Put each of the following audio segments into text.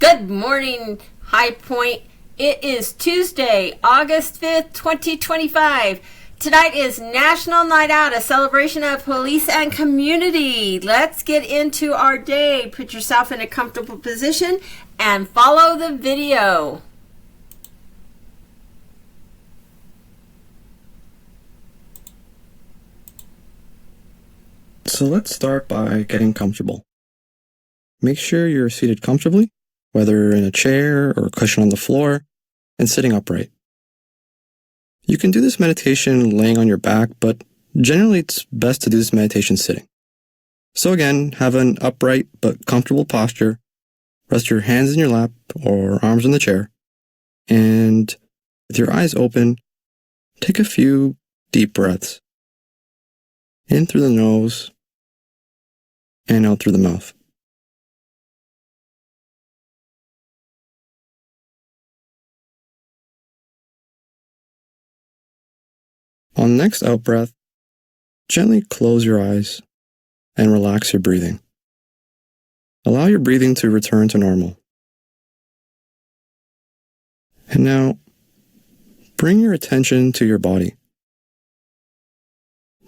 Good morning, High Point. It is Tuesday, August 5th, 2025. Tonight is National Night Out, a celebration of police and community. Let's get into our day. Put yourself in a comfortable position and follow the video. So let's start by getting comfortable. Make sure you're seated comfortably, whether in a chair or a cushion on the floor, and sitting upright. You can do this meditation laying on your back, but generally it's best to do this meditation sitting. So again, have an upright but comfortable posture. Rest your hands in your lap or arms in the chair. And with your eyes open, take a few deep breaths. In through the nose and out through the mouth. On the next out breath, gently close your eyes and relax your breathing. Allow your breathing to return to normal. And now, bring your attention to your body.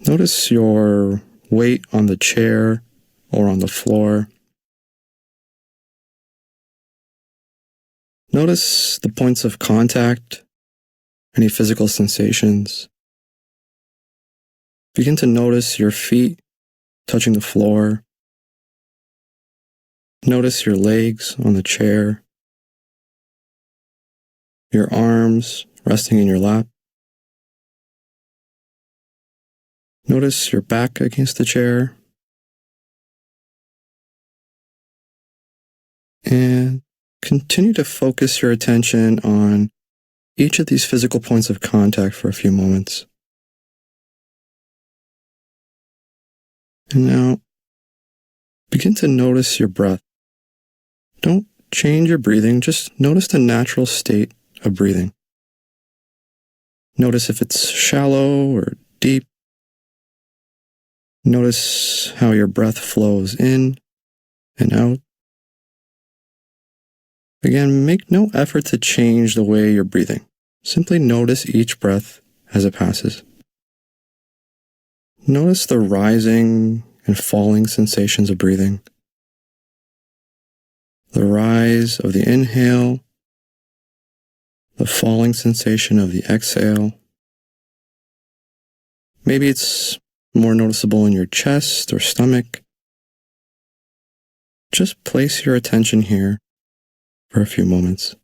Notice your weight on the chair or on the floor. Notice the points of contact, any physical sensations. Begin to notice your feet touching the floor. Notice your legs on the chair, your arms resting in your lap. Notice your back against the chair. And continue to focus your attention on each of these physical points of contact for a few moments. And now, begin to notice your breath. Don't change your breathing, just notice the natural state of breathing. Notice if it's shallow or deep. Notice how your breath flows in and out. Again, make no effort to change the way you're breathing. Simply notice each breath as it passes. Notice the rising and falling sensations of breathing. The rise of the inhale, the falling sensation of the exhale. Maybe it's more noticeable in your chest or stomach. Just place your attention here for a few moments.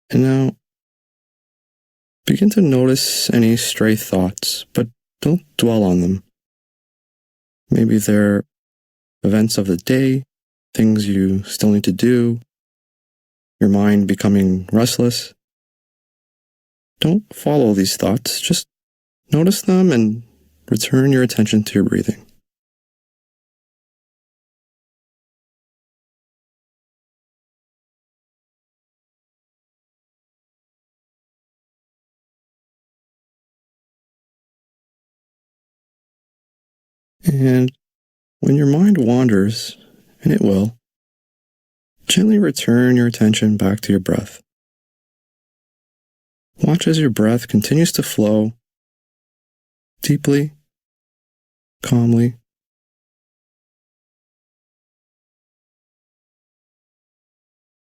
And now, begin to notice any stray thoughts, but don't dwell on them. Maybe they're events of the day, things you still need to do, your mind becoming restless. Don't follow these thoughts, just notice them and return your attention to your breathing. And when your mind wanders, and it will, gently return your attention back to your breath. Watch as your breath continues to flow deeply, calmly.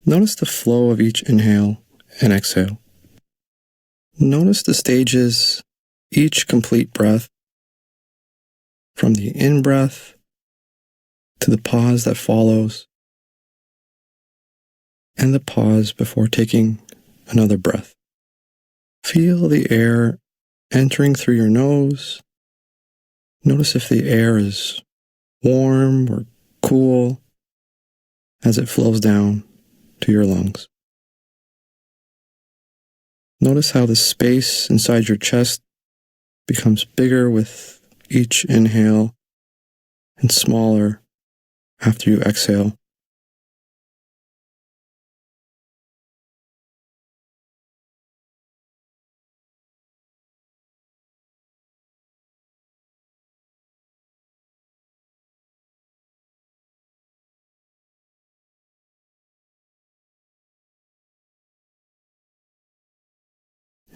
Notice the flow of each inhale and exhale. Notice the stages, each complete breath, from the in-breath to the pause that follows, and the pause before taking another breath. Feel the air entering through your nose. Notice if the air is warm or cool as it flows down to your lungs. Notice how the space inside your chest becomes bigger with each inhale and smaller after you exhale.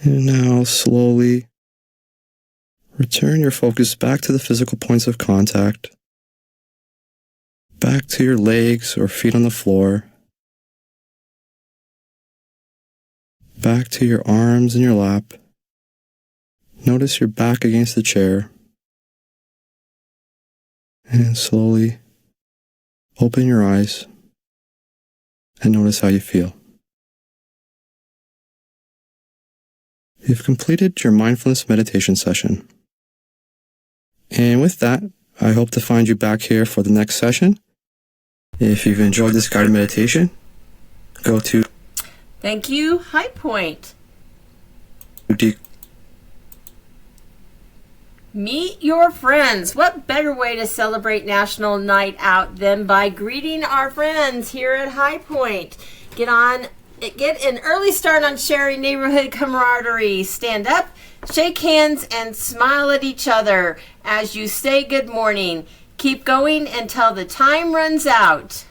And now slowly return your focus back to the physical points of contact, back to your legs or feet on the floor, back to your arms in your lap. Notice your back against the chair, and slowly open your eyes and notice how you feel. You've completed your mindfulness meditation session. And with that, I hope to find you back here for the next session. If you've enjoyed this guided meditation, go to Thank you, HighPointe. Meet your friends. What better way to celebrate National Night Out than by greeting our friends here at HighPointe? Get an early start on sharing neighborhood camaraderie. Stand up, shake hands, and smile at each other as you say good morning. Keep going until the time runs out.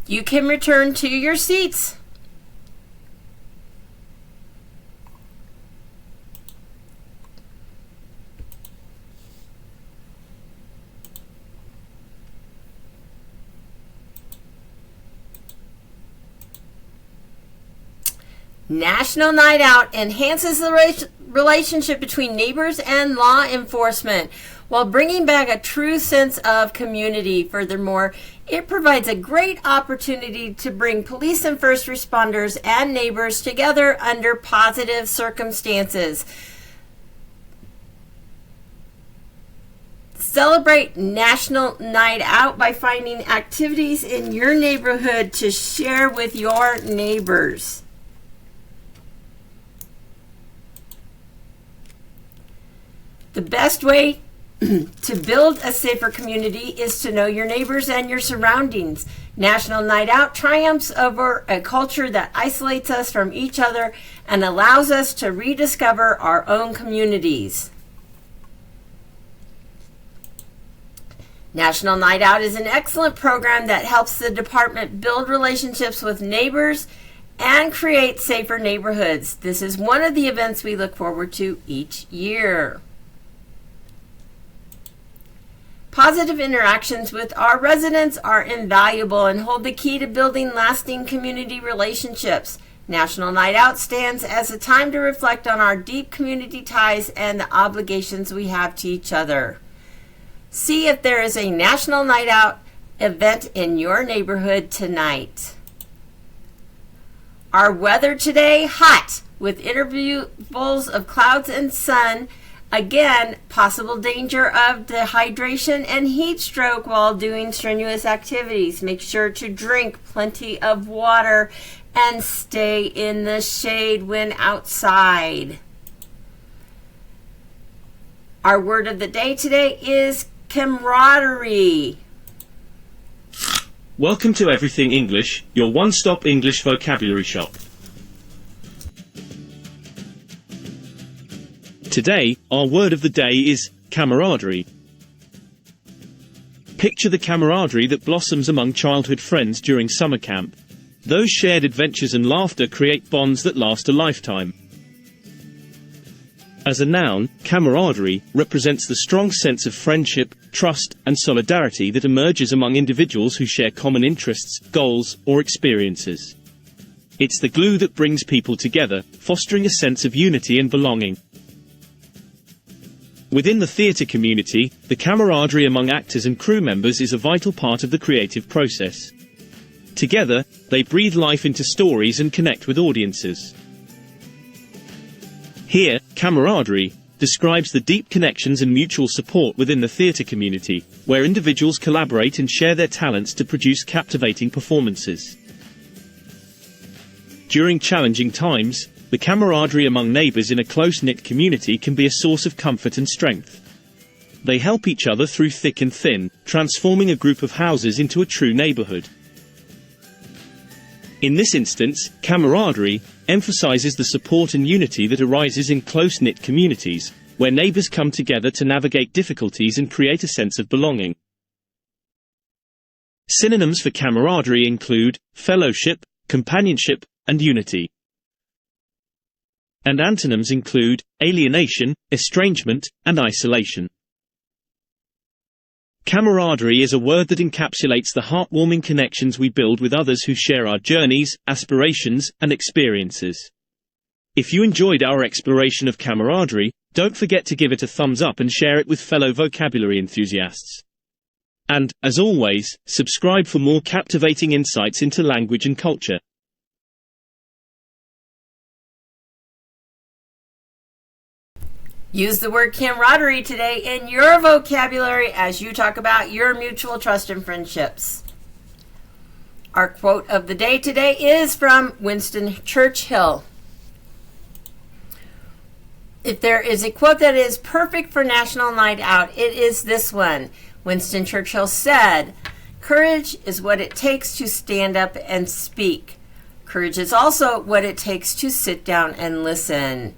You can return to your seats. National Night Out enhances the relationship between neighbors and law enforcement while bringing back a true sense of community. Furthermore, it provides a great opportunity to bring police and first responders and neighbors together under positive circumstances. Celebrate National Night Out by finding activities in your neighborhood to share with your neighbors. The best way to build a safer community is to know your neighbors and your surroundings. National Night Out triumphs over a culture that isolates us from each other and allows us to rediscover our own communities. National Night Out is an excellent program that helps the department build relationships with neighbors and create safer neighborhoods. This is one of the events we look forward to each year. Positive interactions with our residents are invaluable and hold the key to building lasting community relationships. National Night Out stands as a time to reflect on our deep community ties and the obligations we have to each other. See if there is a National Night Out event in your neighborhood tonight. Our weather today, hot, with intervals of clouds and sun. Again, possible danger of dehydration and heat stroke while doing strenuous activities. Make sure to drink plenty of water and stay in the shade when outside. Our word of the day today is camaraderie. Welcome to Everything English, your one-stop English vocabulary shop. Today, our word of the day is camaraderie. Picture the camaraderie that blossoms among childhood friends during summer camp. Those shared adventures and laughter create bonds that last a lifetime. As a noun, camaraderie represents the strong sense of friendship, trust, and solidarity that emerges among individuals who share common interests, goals, or experiences. It's the glue that brings people together, fostering a sense of unity and belonging. Within the theatre community, the camaraderie among actors and crew members is a vital part of the creative process. Together, they breathe life into stories and connect with audiences. Here, camaraderie describes the deep connections and mutual support within the theatre community, where individuals collaborate and share their talents to produce captivating performances. During challenging times, the camaraderie among neighbors in a close-knit community can be a source of comfort and strength. They help each other through thick and thin, transforming a group of houses into a true neighborhood. In this instance, camaraderie emphasizes the support and unity that arises in close-knit communities, where neighbors come together to navigate difficulties and create a sense of belonging. Synonyms for camaraderie include fellowship, companionship, and unity. And antonyms include alienation, estrangement, and isolation. Camaraderie is a word that encapsulates the heartwarming connections we build with others who share our journeys, aspirations, and experiences. If you enjoyed our exploration of camaraderie, don't forget to give it a thumbs up and share it with fellow vocabulary enthusiasts. And, as always, subscribe for more captivating insights into language and culture. Use the word camaraderie today in your vocabulary as you talk about your mutual trust and friendships. Our quote of the day today is from Winston Churchill. If there is a quote that is perfect for National Night Out, it is this one. Winston Churchill said, "Courage is what it takes to stand up and speak. Courage is also what it takes to sit down and listen."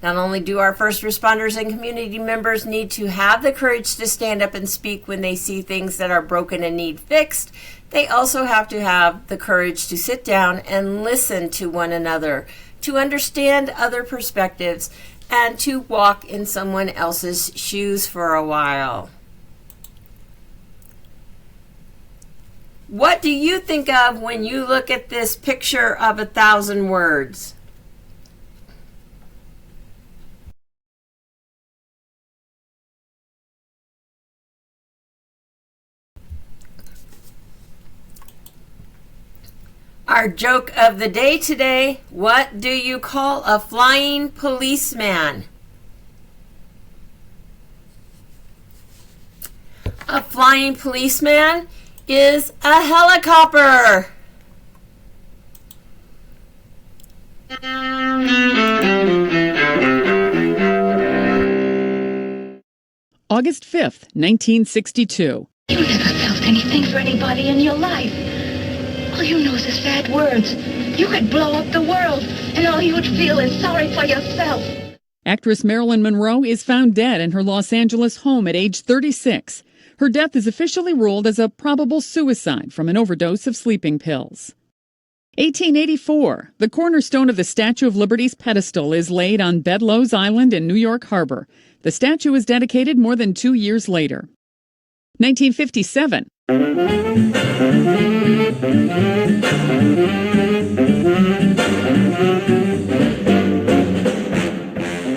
Not only do our first responders and community members need to have the courage to stand up and speak when they see things that are broken and need fixed, they also have to have the courage to sit down and listen to one another, to understand other perspectives, and to walk in someone else's shoes for a while. What do you think of when you look at this picture of 1,000 words? Our joke of the day today, what do you call a flying policeman? A flying policeman is a helicopter. August 5th, 1962. You never felt anything for anybody in your life. All you know is bad words. You could blow up the world, and all you would feel is sorry for yourself. Actress Marilyn Monroe is found dead in her Los Angeles home at age 36. Her death is officially ruled as a probable suicide from an overdose of sleeping pills. 1884, the cornerstone of the Statue of Liberty's pedestal is laid on Bedloes Island in New York Harbor. The statue is dedicated more than 2 years later. 1957.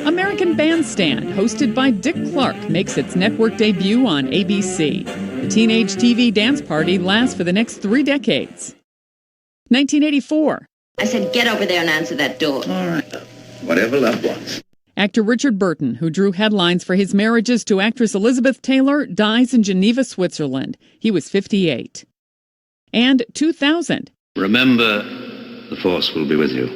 American Bandstand, hosted by Dick Clark, makes its network debut on ABC. The teenage TV dance party lasts for the next 3 decades. 1984. I said, get over there and answer that door. All right. Whatever love wants. Actor Richard Burton, who drew headlines for his marriages to actress Elizabeth Taylor, dies in Geneva, Switzerland. He was 58. And 2000. Remember, the Force will be with you,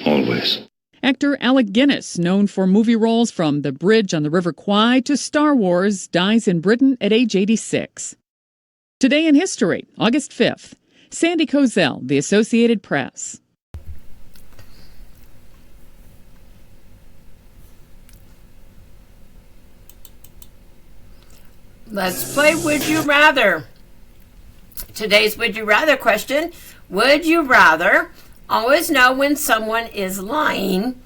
always. Actor Alec Guinness, known for movie roles from The Bridge on the River Kwai to Star Wars, dies in Britain at age 86. Today in history, August 5th. Sandy Kozel, The Associated Press. Let's play Would You Rather. Today's Would You Rather question, would you rather always know when someone is lying,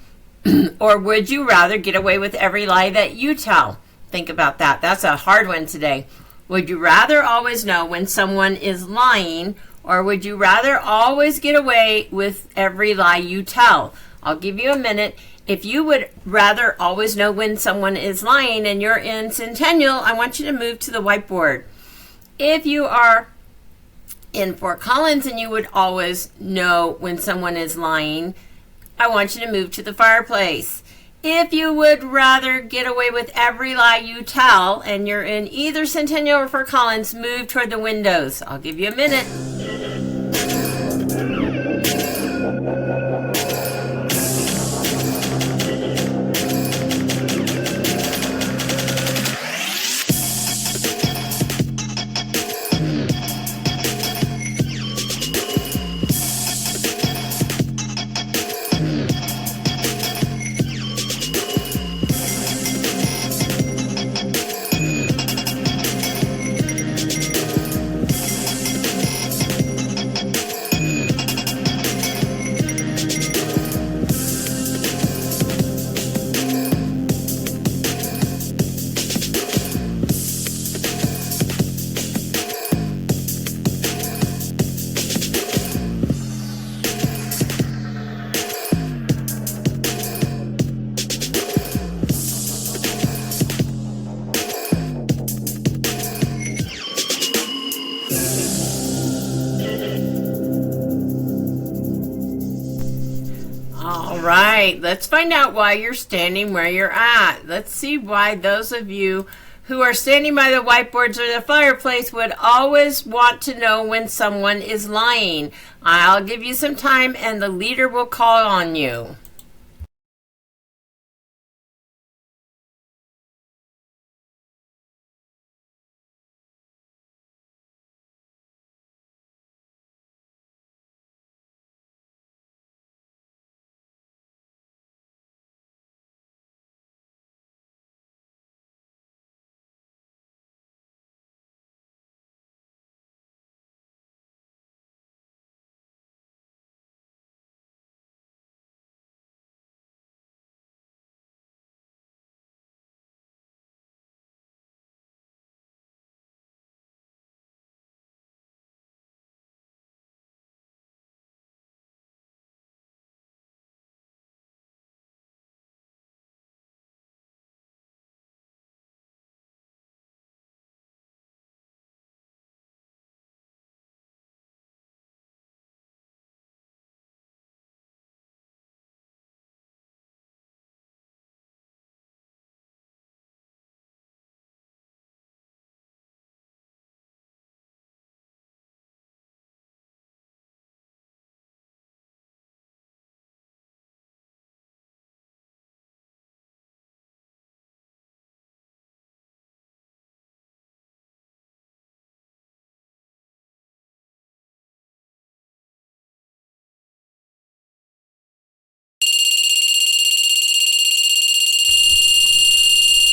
or would you rather get away with every lie that you tell? Think about that. That's a hard one today. Would you rather always know when someone is lying, Or would you rather always get away with every lie you tell? I'll give you a minute. If you would rather always know when someone is lying and you're in Centennial, I want you to move to the whiteboard. If you are in Fort Collins and you would always know when someone is lying, I want you to move to the fireplace. If you would rather get away with every lie you tell and you're in either Centennial or Fort Collins, move toward the windows. I'll give you a minute. All right, let's find out why you're standing where you're at. Let's see why those of you who are standing by the whiteboards or the fireplace would always want to know when someone is lying. I'll give you some time and the leader will call on you.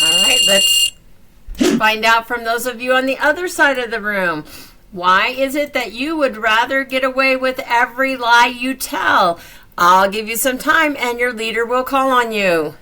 All right, let's find out from those of you on the other side of the room. Why is it that you would rather get away with every lie you tell? I'll give you some time and your leader will call on you.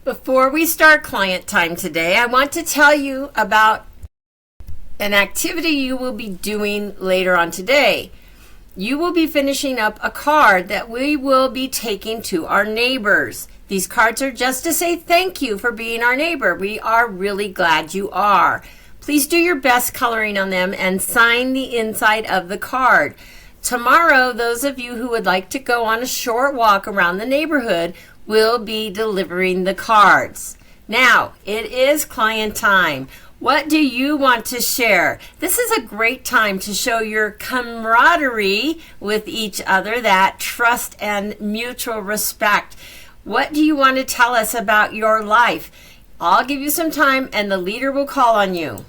Before we start client time today, I want to tell you about an activity you will be doing later on today. You will be finishing up a card that we will be taking to our neighbors. These cards are just to say thank you for being our neighbor. We are really glad you are. Please do your best coloring on them and sign the inside of the card. Tomorrow, those of you who would like to go on a short walk around the neighborhood will be delivering the cards. Now, it is client time. What do you want to share? This is a great time to show your camaraderie with each other, that trust and mutual respect. What do you want to tell us about your life? I'll give you some time and the leader will call on you.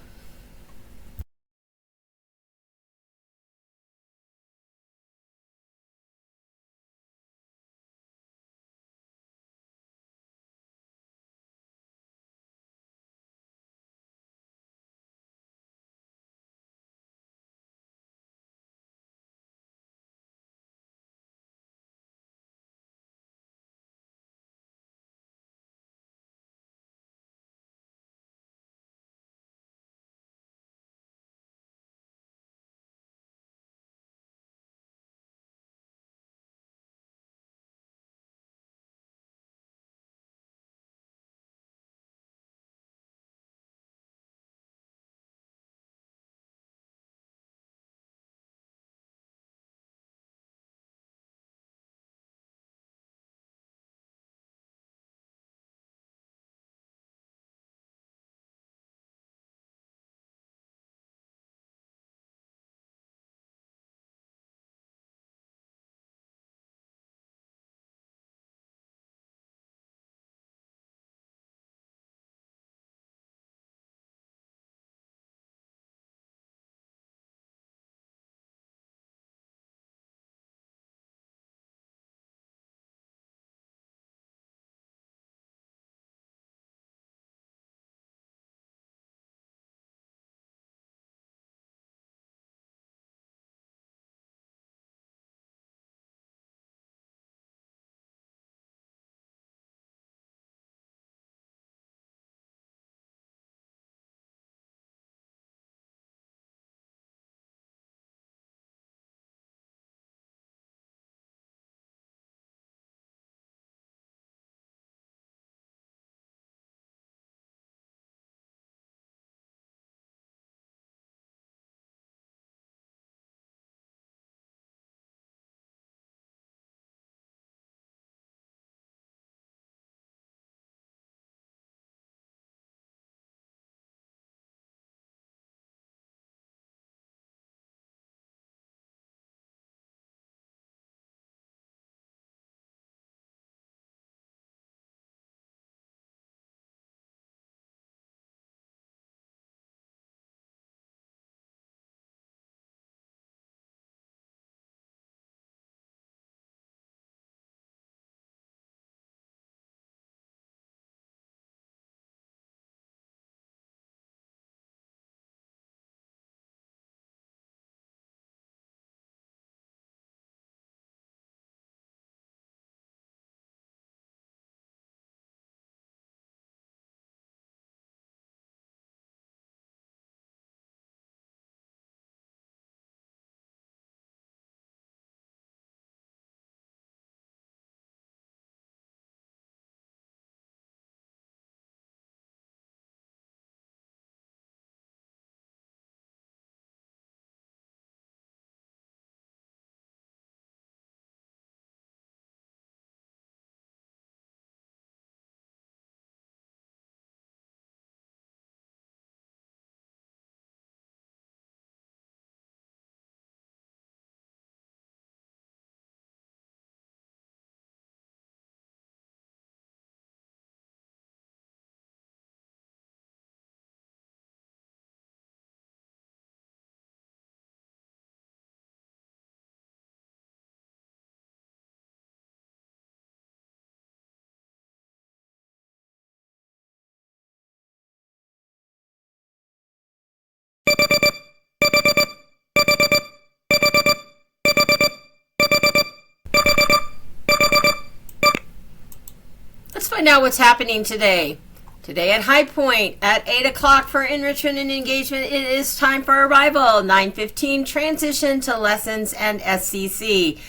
Find out what's happening today. Today at HighPointe at 8 o'clock for enrichment and engagement, it is time for arrival. 9:15 transition to lessons and SCC.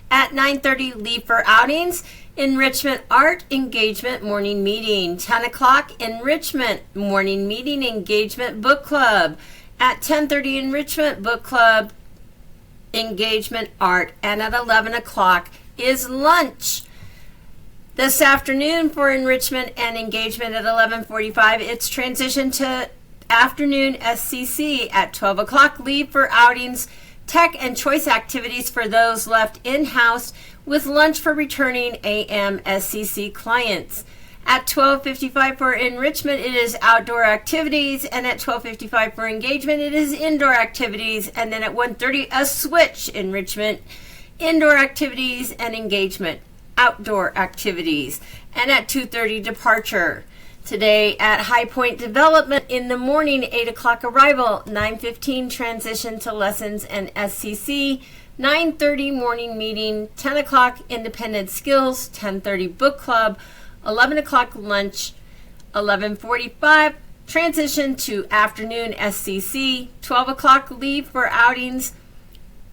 At 9:30 leave for outings. Enrichment art engagement morning meeting. 10 o'clock enrichment morning meeting engagement book club. At 10:30 enrichment book club engagement art. And at 11 o'clock is lunch. This afternoon for enrichment and engagement at 11:45, it's transition to afternoon SCC. At 12 o'clock, leave for outings, tech and choice activities for those left in-house, with lunch for returning AM SCC clients. At 12:55 for enrichment, it is outdoor activities, and at 12:55 for engagement, it is indoor activities, and then at 1:30, a switch: enrichment, indoor activities, and engagement, outdoor activities. And at 2:30 departure. Today at HighPointe Development in the morning, 8 o'clock arrival, 9:15 transition to lessons and SCC, 9:30 morning meeting, 10 o'clock independent skills, 10:30 book club, 11 o'clock lunch, 11:45 transition to afternoon SCC, 12 o'clock leave for outings,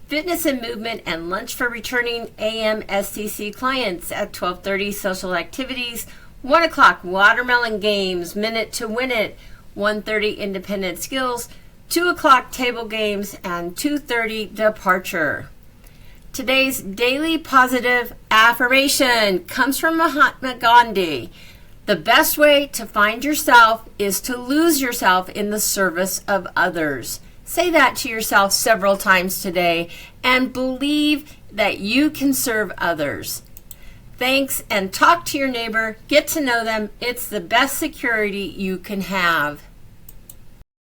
fitness and movement, and lunch for returning AM SCC clients. At 12:30 social activities, 1 o'clock watermelon games, minute to win it, 1:30 independent skills, 2 o'clock table games, and 2:30 departure. Today's daily positive affirmation comes from Mahatma Gandhi. The best way to find yourself is to lose yourself in the service of others. Say that to yourself several times today and believe that you can serve others. Thanks, and talk to your neighbor. Get to know them. It's the best security you can have.